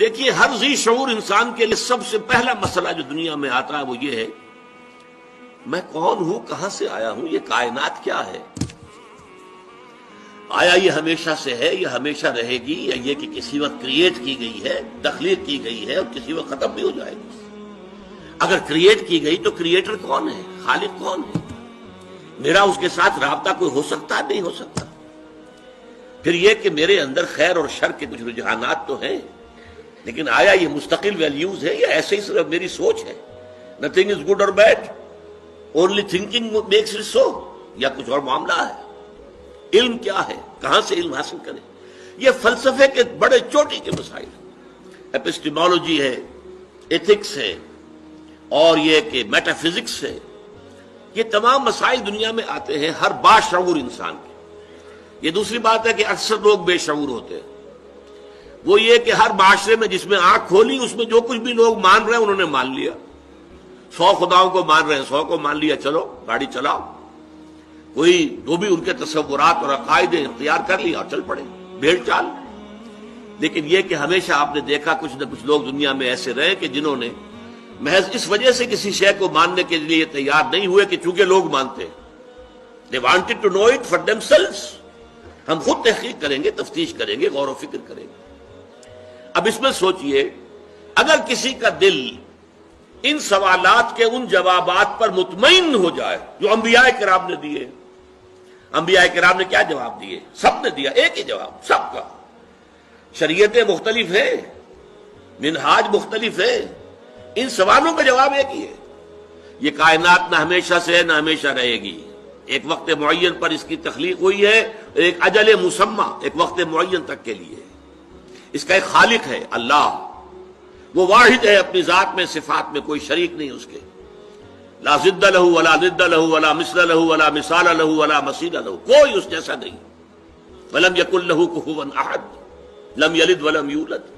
دیکھیے، ہر ذی شعور انسان کے لیے سب سے پہلا مسئلہ جو دنیا میں آتا ہے وہ یہ ہے، میں کون ہوں، کہاں سے آیا ہوں، یہ کائنات کیا ہے؟ آیا یہ ہمیشہ سے ہے یا ہمیشہ رہے گی، یا یہ کہ کسی وقت کریٹ کی گئی ہے، تخلیق کی گئی ہے اور کسی وقت ختم بھی ہو جائے گی؟ اگر کریٹ کی گئی تو کریٹر کون ہے، خالق کون ہے؟ میرا اس کے ساتھ رابطہ کوئی ہو سکتا ہے؟ نہیں ہو سکتا۔ پھر یہ کہ میرے اندر خیر اور شر کے کچھ رجحانات تو ہیں، لیکن آیا یہ مستقل ویلیوز ہے یا ایسے ہی صرف میری سوچ ہے؟ نتھنگ از گڈ اور bad, only thinking makes it so, یا کچھ اور معاملہ ہے؟ علم کیا ہے، کہاں سے علم حاصل کریں؟ یہ فلسفے کے بڑے چوٹی کے مسائل ہیں۔ ایپسٹیمولوجی ہے، ایتھکس ہے، اور یہ کہ میٹا فزکس ہے۔ یہ تمام مسائل دنیا میں آتے ہیں ہر باشعور انسان کے۔ یہ دوسری بات ہے کہ اکثر لوگ بے شعور ہوتے ہیں۔ وہ یہ کہ ہر معاشرے میں جس میں آنکھ کھولی اس میں جو کچھ بھی لوگ مان رہے ہیں انہوں نے مان لیا۔ 100 خداؤں کو مان رہے ہیں، 100 کو مان لیا، چلو گاڑی چلاؤ۔ کوئی جو بھی ان کے تصورات اور عقائد اختیار کر لیا اور چل پڑے، بھیڑ چال۔ لیکن یہ کہ ہمیشہ آپ نے دیکھا کچھ نہ کچھ لوگ دنیا میں ایسے رہے کہ جنہوں نے محض اس وجہ سے کسی شے کو ماننے کے لیے تیار نہیں ہوئے کہ چونکہ لوگ مانتے ہیں۔ They wanted to know it for themselves۔ ہم خود تحقیق کریں گے، تفتیش کریں گے، غور و فکر کریں گے۔ اب اس میں سوچئے، اگر کسی کا دل ان سوالات کے ان جوابات پر مطمئن ہو جائے جو انبیاء کرام نے دیے۔ انبیاء کرام نے کیا جواب دیے؟ سب نے دیا ایک ہی جواب، سب کا۔ شریعتیں مختلف ہیں، منہاج مختلف ہے، ان سوالوں کا جواب ایک ہی ہے۔ یہ کائنات نہ ہمیشہ سے ہے نہ ہمیشہ رہے گی۔ ایک وقت معین پر اس کی تخلیق ہوئی ہے، ایک اجل مسمى، ایک وقت معین تک کے لیے۔ اس کا ایک خالق ہے اللہ، وہ واحد ہے اپنی ذات میں، صفات میں کوئی شریک نہیں اس کے۔ لا ضد له ولا ند له ولا مثل له ولا مثال له ولا مثيل له، کوئی اس جیسا نہیں۔ ولم يكن له كفوا احد، لم يلد ولم يولد۔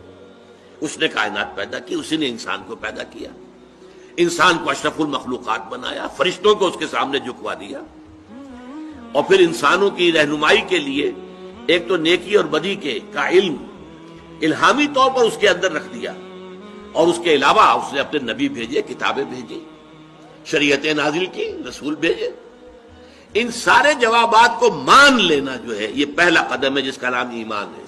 اس نے کائنات پیدا کی، اسی نے انسان کو پیدا کیا، انسان کو اشرف المخلوقات بنایا، فرشتوں کو اس کے سامنے جھکوا دیا، اور پھر انسانوں کی رہنمائی کے لیے ایک تو نیکی اور بدی کا علم الہامی طور پر اس کے اندر رکھ دیا، اور اس کے علاوہ اس نے اپنے نبی بھیجے، کتابیں بھیجی، شریعتیں نازل کی، رسول بھیجے۔ ان سارے جوابات کو مان لینا جو ہے یہ پہلا قدم ہے جس کا نام ایمان ہے۔